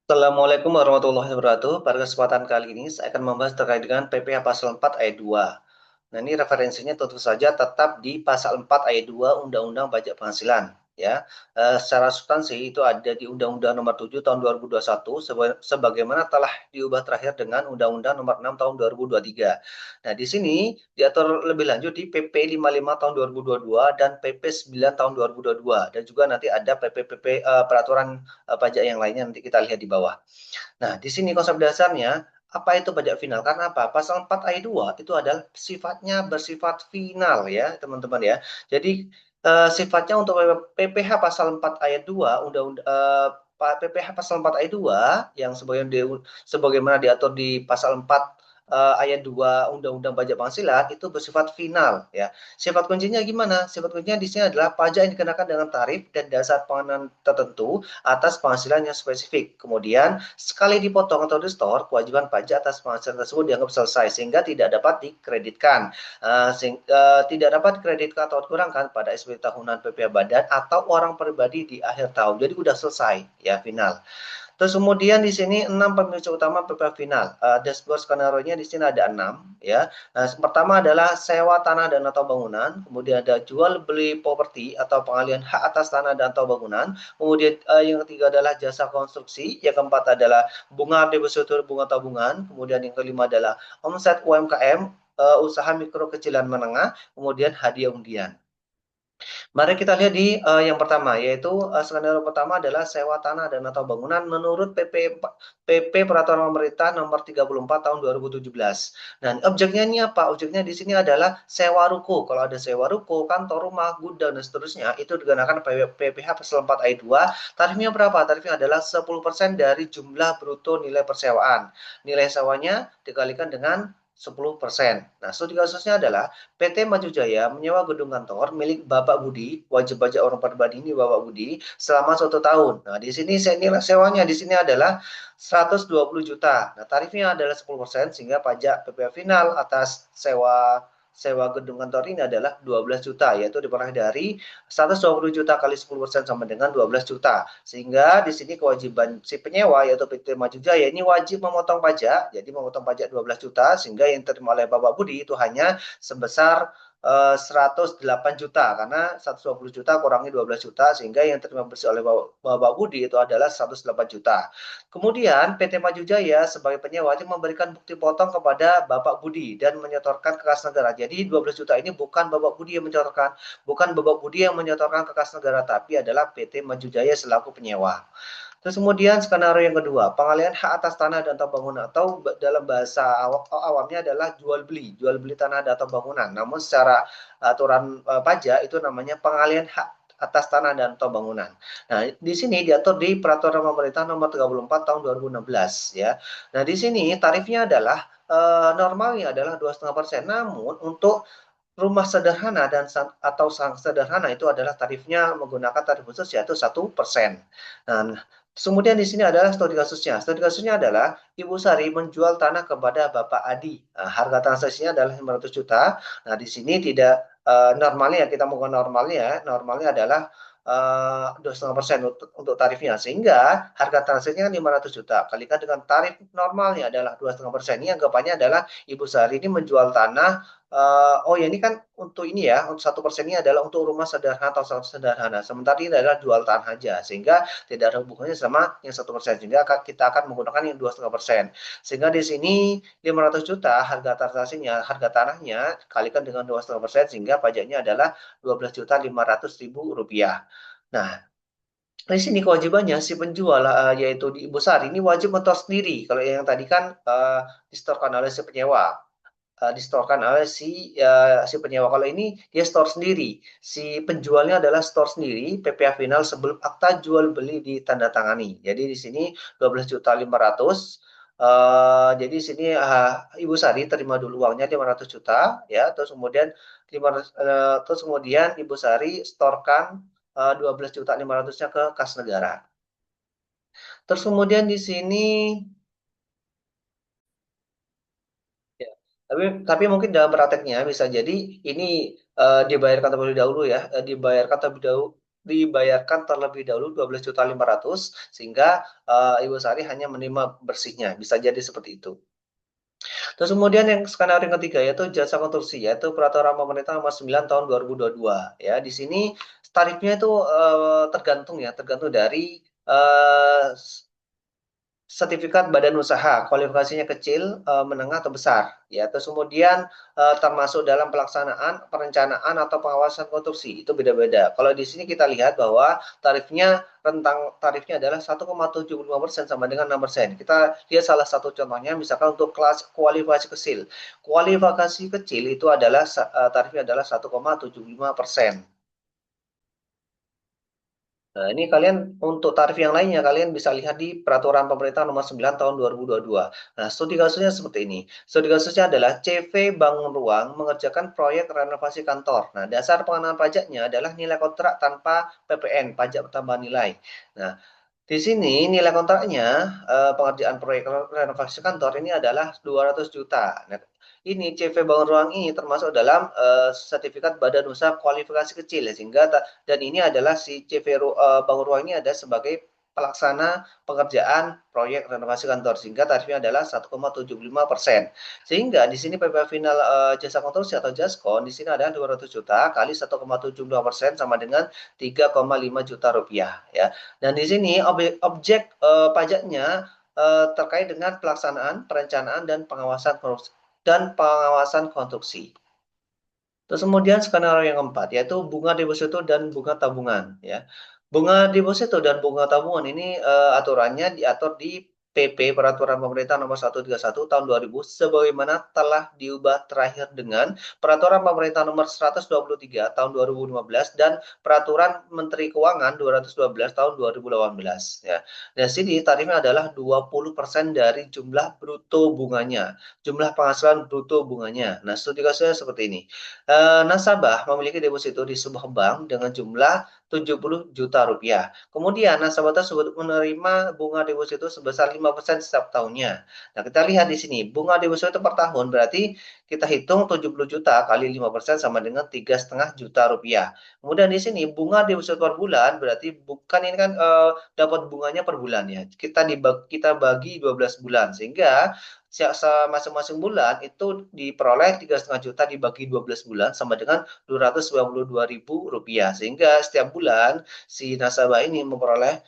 Assalamualaikum warahmatullahi wabarakatuh. Pada kesempatan kali ini saya akan membahas terkait dengan PPh Pasal 4 Ayat 2. Nah, ini referensinya tentu saja tetap di Pasal 4 Ayat 2 Undang-Undang Pajak Penghasilan. Ya, secara substansi itu ada di Undang-Undang Nomor 7 Tahun 2021 sebagaimana telah diubah terakhir dengan Undang-Undang Nomor 6 Tahun 2023. Nah, di sini diatur lebih lanjut di PP 55 Tahun 2022 dan PP 9 Tahun 2022 dan juga nanti ada PP peraturan pajak yang lainnya nanti kita lihat di bawah. Nah, di sini konsep dasarnya apa itu pajak final? Karena apa? Pasal 4 ayat 2 itu adalah sifatnya bersifat final ya, teman-teman ya. Jadi sifatnya untuk PPh pasal 4 ayat 2 undang-undang PPh pasal 4 ayat 2 yang sebagaimana diatur di pasal 4 ayat 2 Undang-Undang Pajak Penghasilan itu bersifat final ya. Sifat kuncinya gimana? Sifat kuncinya di sini adalah pajak yang dikenakan dengan tarif dan dasar pengenaan tertentu atas penghasilan yang spesifik. Kemudian, sekali dipotong atau di-store, kewajiban pajak atas penghasilan tersebut dianggap selesai sehingga tidak dapat dikreditkan. Tidak dapat dikreditkan atau dikurangkan pada SPT tahunan PPh Badan atau orang pribadi di akhir tahun. Jadi udah selesai ya final. Terus kemudian di sini 6 pemicu utama PPh final. Dashboard skenario-nya di sini ada 6 ya. Nah, pertama adalah sewa tanah dan atau bangunan, kemudian ada jual beli properti atau pengalihan hak atas tanah dan atau bangunan. Kemudian yang ketiga adalah jasa konstruksi, yang keempat adalah bunga depositur bunga tabungan, kemudian yang kelima adalah omset UMKM, usaha mikro kecilan menengah, kemudian hadiah undian. Mari kita lihat di yang pertama, yaitu skenario pertama adalah sewa tanah dan atau bangunan menurut PP Peraturan Pemerintah Nomor 34 Tahun 2017. Dan objeknya ini apa? Objeknya di sini adalah sewa ruko. Kalau ada sewa ruko, kantor, rumah, gudang, dan seterusnya, itu dikenakan PPh Pasal 4 Ayat 2. Tarifnya berapa? Tarifnya adalah 10% dari jumlah bruto nilai persewaan. Nilai sewanya dikalikan dengan 10%. Nah, studi kasusnya adalah PT Maju Jaya menyewa gedung kantor milik Bapak Budi, wajib pajak orang pribadi ini Bapak Budi, selama 1 tahun. Nah, di sini nilai sewanya di sini adalah 120 juta. Nah, tarifnya adalah 10% sehingga pajak PPh final atas sewa sewa gedung kantor ini adalah 12 juta, yaitu diperoleh dari 120 juta kali 10% sama dengan 12 juta. Sehingga di sini kewajiban si penyewa yaitu PT Maju Jaya ini wajib memotong pajak, jadi memotong pajak 12 juta sehingga yang diterima oleh Bapak Budi itu hanya sebesar 108 juta karena 120 juta kurangi 12 juta sehingga yang terima bersih oleh Bapak Budi itu adalah 108 juta. Kemudian PT Maju Jaya sebagai penyewa itu memberikan bukti potong kepada Bapak Budi dan menyetorkan ke kas negara. Jadi 12 juta ini bukan Bapak Budi yang menyetorkan, bukan Bapak Budi yang menyetorkan ke kas negara tapi adalah PT Maju Jaya selaku penyewa. Terus kemudian skenario yang kedua, pengalihan hak atas tanah dan atau bangunan atau dalam bahasa awamnya adalah jual beli tanah dan atau bangunan. Namun secara aturan pajak itu namanya pengalihan hak atas tanah dan atau bangunan. Nah, di sini diatur di Peraturan Pemerintah Nomor 34 Tahun 2016 ya. Nah, di sini tarifnya adalah normalnya adalah 2,5%. Namun untuk rumah sederhana dan atau sang sederhana itu adalah tarifnya menggunakan tarif khusus yaitu 1%. Nah, kemudian di sini adalah studi kasusnya. Studi kasusnya adalah Ibu Sari menjual tanah kepada Bapak Adi. Nah, harga transaksinya adalah 500 juta. Nah, di sini tidak normalnya kita menggunakan normalnya adalah 2,5% untuk tarifnya sehingga harga transaksinya 500 juta kalikan dengan tarif normalnya adalah 2,5%. Ini anggapannya adalah Ibu Sari ini menjual tanah. Oh ya ini kan untuk ini ya, untuk 1% ini adalah untuk rumah sederhana atau sangat sederhana. Sementara ini adalah jual tanah aja, sehingga tidak ada hubungannya sama yang 1%. Sehingga kita akan menggunakan yang 2,5%. Sehingga di sini 500 juta harga transaksinya, harga tanahnya kalikan dengan 2,5% sehingga pajaknya adalah 12.500.000 rupiah. Nah, di sini kewajibannya si penjual yaitu di Ibu Sari ini wajib mentor sendiri. Kalau yang tadi kan distorkan oleh si penyewa distorkan oleh si penyewa. Kalau ini dia store sendiri. Si penjualnya adalah store sendiri PPh final sebelum akta jual beli ditandatangani. Jadi di sini 12.500 jadi di sini Ibu Sari terima dulu uangnya 500 juta ya, terus kemudian terus kemudian Ibu Sari storkan 12.500-nya ke kas negara. Terus kemudian di sini ya. Tapi mungkin dalam prakteknya bisa jadi ini dibayarkan terlebih dahulu ya, dibayarkan terlebih dahulu. dibayarkan terlebih dahulu 12.500.000 sehingga Ibu Sari hanya menerima bersihnya. Bisa jadi seperti itu. Terus kemudian yang skenario yang ketiga yaitu jasa konstruksi, yaitu peraturan pemerintah nomor 9 tahun 2022. Ya, di sini tarifnya itu tergantung ya, tergantung dari sertifikat badan usaha, kualifikasinya kecil, menengah atau besar, ya. Terus kemudian termasuk dalam pelaksanaan, perencanaan atau pengawasan konstruksi itu beda-beda. Kalau di sini kita lihat bahwa rentang tarifnya adalah 1,75% sama dengan 6%. Kita lihat salah satu contohnya, misalkan untuk kelas kualifikasi kecil. Kualifikasi kecil itu adalah tarifnya adalah 1,75%. Nah, ini kalian untuk tarif yang lainnya kalian bisa lihat di Peraturan Pemerintah Nomor 9 Tahun 2022. Nah, studi kasusnya seperti ini. Studi kasusnya adalah CV Bangun Ruang mengerjakan proyek renovasi kantor. Nah, dasar pengenaan pajaknya adalah nilai kontrak tanpa PPN, pajak tambahan nilai. Nah, di sini nilai kontraknya pengerjaan proyek renovasi kantor ini adalah 200 juta. Nah, ini CV Bangun Ruang ini termasuk dalam sertifikat badan usaha kualifikasi kecil ya, sehingga dan ini adalah si CV Bangun Ruang ini ada sebagai pelaksana pengerjaan proyek renovasi kantor sehingga tarifnya adalah 1,75%. Sehingga di sini PPh final jasa konstruksi atau Jaskon di sini adalah 200 juta kali 1,75% sama dengan 3,5 juta rupiah ya. Dan di sini objek pajaknya terkait dengan pelaksanaan, perencanaan dan pengawasan konstruksi. Terus kemudian skenario yang keempat yaitu bunga deposito dan bunga tabungan ya. Bunga deposito dan bunga tabungan ini aturannya diatur di PP Peraturan Pemerintah Nomor 131 Tahun 2000 sebagaimana telah diubah terakhir dengan Peraturan Pemerintah Nomor 123 Tahun 2015 dan Peraturan Menteri Keuangan 212 Tahun 2018 ya. Dan sini tarifnya adalah 20% dari jumlah bruto bunganya, jumlah penghasilan bruto bunganya. Nah, studi kasusnya seperti ini. Nasabah memiliki deposito di sebuah bank dengan jumlah 70 juta rupiah. Kemudian nasabah tersebut menerima bunga deposito sebesar 5% setiap tahunnya. Nah, kita lihat di sini, bunga deposito per tahun berarti kita hitung 70 juta kali 5% sama dengan 3,5 juta rupiah. Kemudian di sini bunga deposito per bulan berarti bukan ini kan dapat bunganya per bulan ya. Kita bagi 12 bulan sehingga masing-masing bulan itu diperoleh 3,5 juta dibagi 12 bulan sama dengan 292.000 rupiah sehingga setiap bulan si nasabah ini memperoleh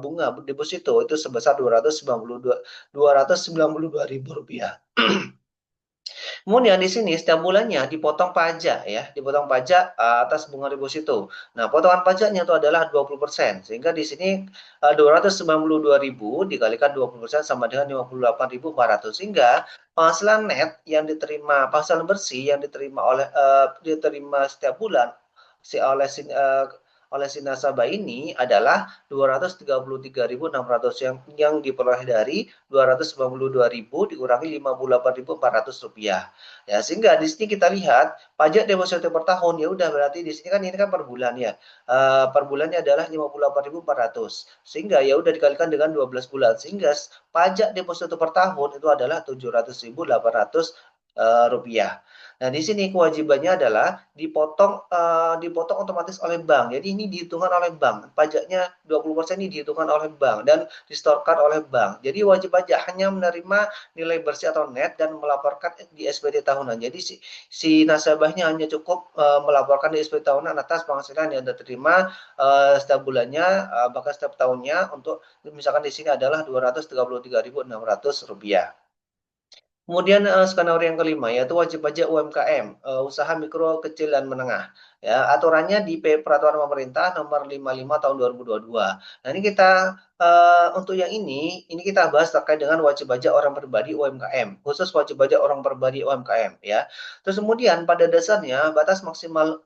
bunga deposito itu sebesar 292.000 rupiah. Kemudian di sini setiap bulannya dipotong pajak ya, dipotong pajak atas bunga deposito. Nah, potongan pajaknya itu adalah 20%. Sehingga di sini 292.000 dikalikan 20% sama dengan 58.400. Sehingga penghasilan net yang diterima, penghasilan bersih yang diterima setiap bulan oleh si nasabah ini adalah 233.600 yang diperoleh dari 292.000 dikurangi 58.400 rupiah. Ya, sehingga di sini kita lihat pajak deposito per tahun ya udah berarti di sini kan ini kan per bulan ya. Per bulannya adalah 58.400. Sehingga ya udah dikalikan dengan 12 bulan sehingga pajak deposito per tahun itu adalah 700.800 rupiah. Nah, di sini kewajibannya adalah dipotong otomatis oleh bank. Jadi ini dihitungkan oleh bank. Pajaknya 20% ini dihitungkan oleh bank dan distorkan oleh bank. Jadi wajib pajak hanya menerima nilai bersih atau net dan melaporkan di SPT tahunan. Jadi si nasabahnya hanya cukup melaporkan di SPT tahunan atas penghasilan yang diterima setiap bulannya bahkan setiap tahunnya untuk misalkan di sini adalah 233.600 rupiah. Kemudian skenario yang kelima yaitu wajib pajak UMKM, usaha mikro kecil dan menengah. Ya, aturannya di Peraturan Pemerintah Nomor 55 Tahun 2022. Nah, ini kita untuk yang ini kita bahas terkait dengan wajib pajak orang pribadi UMKM, khusus wajib pajak orang pribadi UMKM ya. Terus kemudian pada dasarnya batas maksimal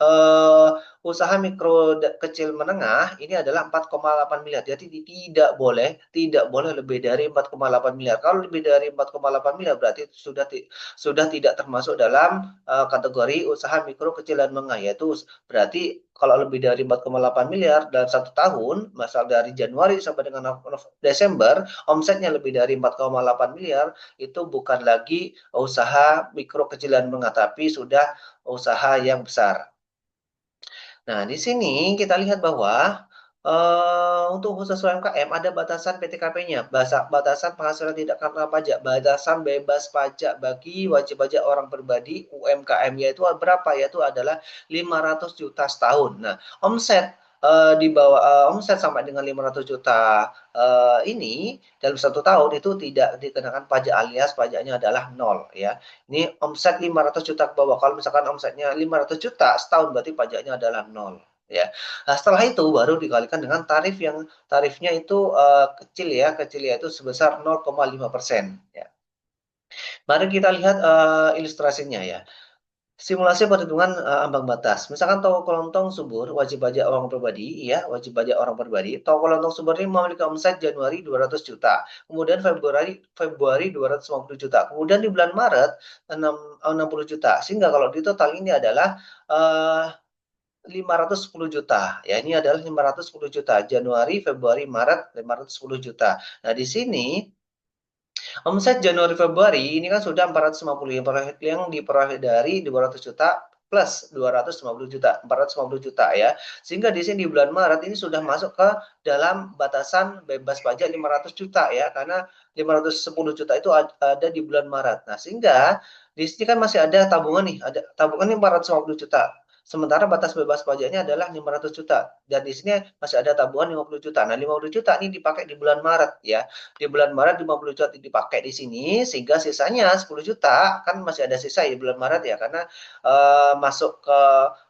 uh, usaha mikro kecil menengah ini adalah 4,8 miliar. Jadi tidak boleh lebih dari 4,8 miliar. Kalau lebih dari 4,8 miliar berarti sudah tidak termasuk dalam kategori usaha mikro kecil dan menengah, yaitu berarti kalau lebih dari 4,8 miliar dalam satu tahun, misal dari Januari sampai dengan Desember, omsetnya lebih dari 4,8 miliar, itu bukan lagi usaha mikro kecil dan menengah, tapi sudah usaha yang besar. Nah, di sini kita lihat bahwa untuk khusus UMKM ada batasan PTKP-nya, batasan penghasilan tidak kena pajak, batasan bebas pajak bagi wajib pajak orang pribadi UMKM yaitu berapa? Yaitu adalah 500 juta setahun. Nah, omset di bawah omset sampai dengan 500 juta ini dalam 1 tahun itu tidak dikenakan pajak alias pajaknya adalah nol ya. Ini omset 500 juta ke bawah. Kalau misalkan omsetnya 500 juta setahun berarti pajaknya adalah nol ya. Nah, setelah itu baru dikalikan dengan tarif yang tarifnya itu kecil ya itu sebesar 0,5% ya. Mari kita lihat ilustrasinya ya. Simulasi perhitungan ambang batas. Misalkan toko kelontong subur wajib pajak orang pribadi, ya wajib pajak orang pribadi. Toko kelontong subur ini memiliki omset Januari 200 juta, kemudian Februari 250 juta, kemudian di bulan Maret 60 juta. Sehingga kalau di total ini adalah eh, 510 juta. Ya, ini adalah 510 juta. Januari, Februari, Maret 510 juta. Nah, di sini omset Januari Februari ini kan sudah 450 yang diperoleh dari 200 juta plus 250 juta, 450 juta ya. Sehingga di sini di bulan Maret ini sudah masuk ke dalam batasan bebas pajak 500 juta ya, karena 510 juta itu ada di bulan Maret. Nah, sehingga di sini kan masih ada tabungan nih, ada tabungan ini 450 juta. Sementara batas bebas pajaknya adalah 500 juta dan di sini masih ada tabungan 50 juta. Nah, 50 juta ini dipakai di bulan Maret ya. Di bulan Maret 50 juta dipakai di sini sehingga sisanya 10 juta kan masih ada sisa di bulan Maret ya karena masuk ke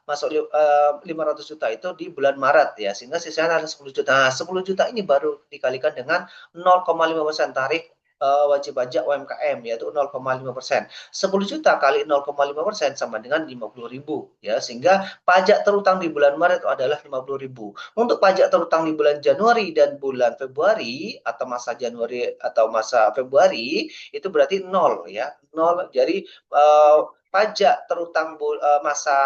500 juta itu di bulan Maret ya sehingga sisanya ada 10 juta. Nah, 10 juta ini baru dikalikan dengan 0,5% tarif wajib pajak UMKM yaitu 0,5%. 10 juta kali 0,5% sama dengan 50.000 ya sehingga pajak terutang di bulan Maret itu adalah 50.000. Untuk pajak terutang di bulan Januari dan bulan Februari atau masa Januari atau masa Februari itu berarti nol ya, nol. Jadi pajak terutang masa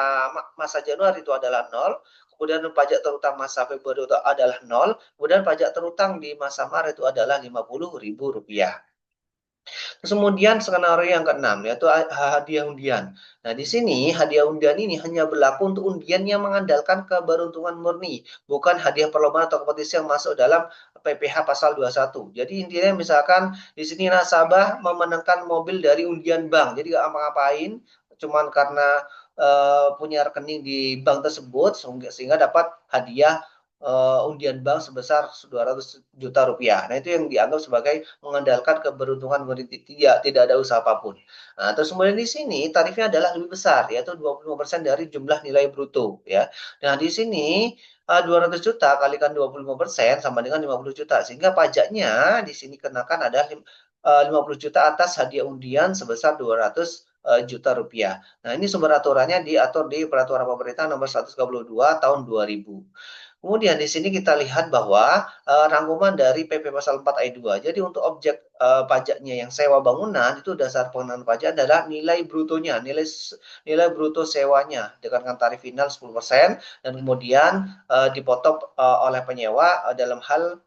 masa Januari itu adalah nol. Kemudian pajak terutang masa Februari itu adalah nol. Kemudian pajak terutang di masa Maret itu adalah Rp50.000. Terus kemudian skenario yang keenam yaitu hadiah undian. Nah, di sini hadiah undian ini hanya berlaku untuk undian yang mengandalkan keberuntungan murni, bukan hadiah perlombaan atau kompetisi yang masuk dalam PPh pasal 21. Jadi intinya misalkan di sini nasabah memenangkan mobil dari undian bank. Jadi nggak apa-apain, cuman karena punya rekening di bank tersebut sehingga dapat hadiah undian bank sebesar 200 juta rupiah. Nah, itu yang dianggap sebagai mengandalkan keberuntungan tidak ada usaha apapun. Nah, terus kemudian di sini tarifnya adalah lebih besar yaitu 25% dari jumlah nilai bruto ya. Nah, di sini 200 juta kalikan 25% sama dengan 50 juta sehingga pajaknya di sini kenakan adalah 50 juta atas hadiah undian sebesar 200 juta rupiah. Nah, ini sumber aturannya diatur di Peraturan Pemerintah Nomor 132 Tahun 2000. Kemudian di sini kita lihat bahwa rangkuman dari PP Pasal 4 Ayat 2. Jadi untuk objek pajaknya yang sewa bangunan itu dasar pengenaan pajak adalah nilai brutonya, nilai bruto sewanya dengan tarif final 10% dan kemudian dipotong oleh penyewa dalam hal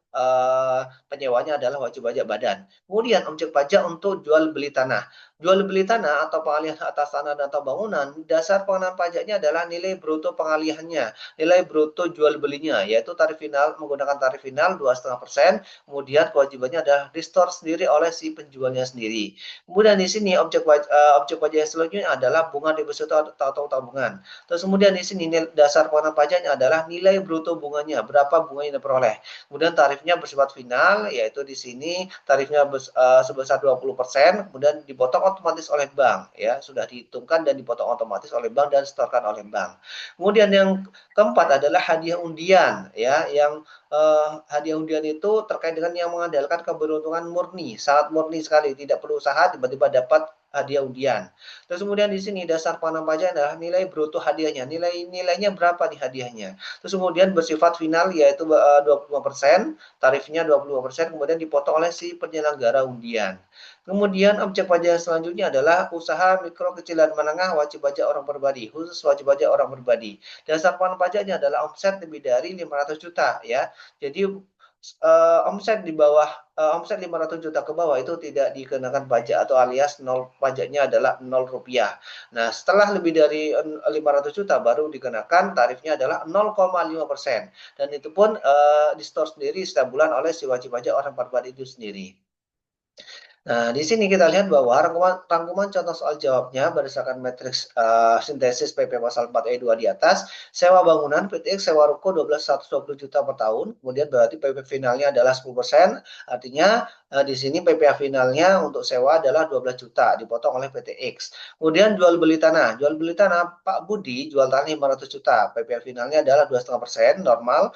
penyewanya adalah wajib pajak badan. Kemudian objek pajak untuk jual beli tanah. Jual beli tanah atau pengalihan atas tanah atau bangunan, dasar pengenaan pajaknya adalah nilai bruto pengalihannya, nilai bruto jual belinya, yaitu tarif final menggunakan tarif final 2,5%. Kemudian kewajibannya adalah restore sendiri oleh si penjualnya sendiri. Kemudian di sini objek pajak yang selanjutnya adalah bunga deposito atau tabungan. Terus kemudian di sini dasar pengenaan pajaknya adalah nilai bruto bunganya, berapa bunga yang diperoleh. Kemudian tarifnya bersifat final, yaitu di sini tarifnya sebesar 20%, kemudian dipotong otomatis oleh bank ya, sudah dihitungkan dan dipotong otomatis oleh bank dan setorkan oleh bank. Kemudian yang keempat adalah hadiah undian ya, yang hadiah undian itu terkait dengan yang mengandalkan keberuntungan murni, sangat murni sekali, tidak perlu usaha tiba-tiba dapat hadiah undian. Terus kemudian di sini dasar pengenaan pajak adalah nilai bruto hadiahnya, nilainya berapa nih hadiahnya. Terus kemudian bersifat final yaitu 25%, tarifnya 25%, kemudian dipotong oleh si penyelenggara undian. Kemudian objek pajak selanjutnya adalah usaha mikro kecil dan menengah wajib pajak orang pribadi, khusus wajib pajak orang pribadi. Dasar pengenaan pajaknya adalah omset lebih dari 500 juta ya. Jadi Omset di bawah omset 500 juta ke bawah itu tidak dikenakan pajak atau alias nol pajaknya adalah Rp0. Nah, setelah lebih dari 500 juta baru dikenakan tarifnya adalah 0,5%. Dan itu pun di-store sendiri setiap bulan oleh si wajib pajak orang pribadi itu sendiri. Nah, di sini kita lihat bahwa rangkuman contoh soal jawabnya berdasarkan matriks sintesis PP pasal 4 E2 di atas, sewa bangunan PTX sewa ruko 12.120 juta per tahun, kemudian berarti PP finalnya adalah 10%, artinya di sini PPh finalnya untuk sewa adalah 12 juta, dipotong oleh PTX. Kemudian jual beli tanah Pak Budi jual tanah 500 juta, PPh finalnya adalah 2,5% normal,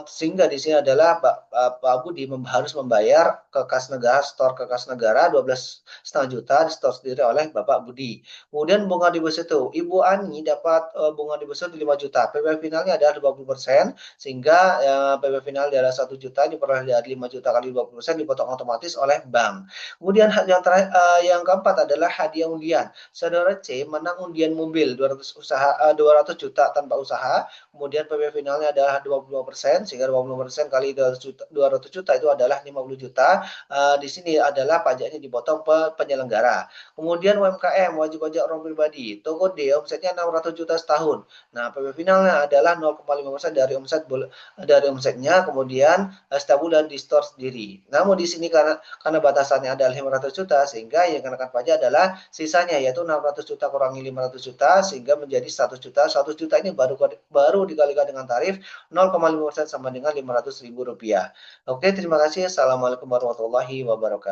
sehingga di sini adalah Pak Budi harus membayar ke kas negara, store ke kas negara 12,5 juta di store sendiri oleh Bapak Budi. Kemudian bunga deposito, Ibu Ani dapat bunga deposito 5 juta, PP finalnya adalah 20%, sehingga PP final adalah 1 juta diperoleh dari 5 juta kali 20% dipotong otomatis oleh bank. Kemudian yang keempat adalah hadiah undian. Saudara C menang undian mobil 200 juta tanpa usaha, kemudian PP finalnya adalah 25%, sehingga 25% kali 200 juta itu adalah 50 juta. Di sini adalah pajaknya dipotong penyelenggara. Kemudian UMKM, wajib pajak orang pribadi, toko D omsetnya 600 juta setahun. Nah, PP finalnya adalah 0,5% dari omsetnya, kemudian setiap bulan di store sendiri. Namun di sini karena batasannya adalah 500 juta, sehingga yang kenakan pajak adalah sisanya, yaitu 600 juta kurangi 500 juta, sehingga menjadi 100 juta. 100 juta ini baru dikalikan dengan tarif 0,5% sama dengan Rp500.000. Oke, terima kasih. Assalamualaikum warahmatullahi wabarakatuh.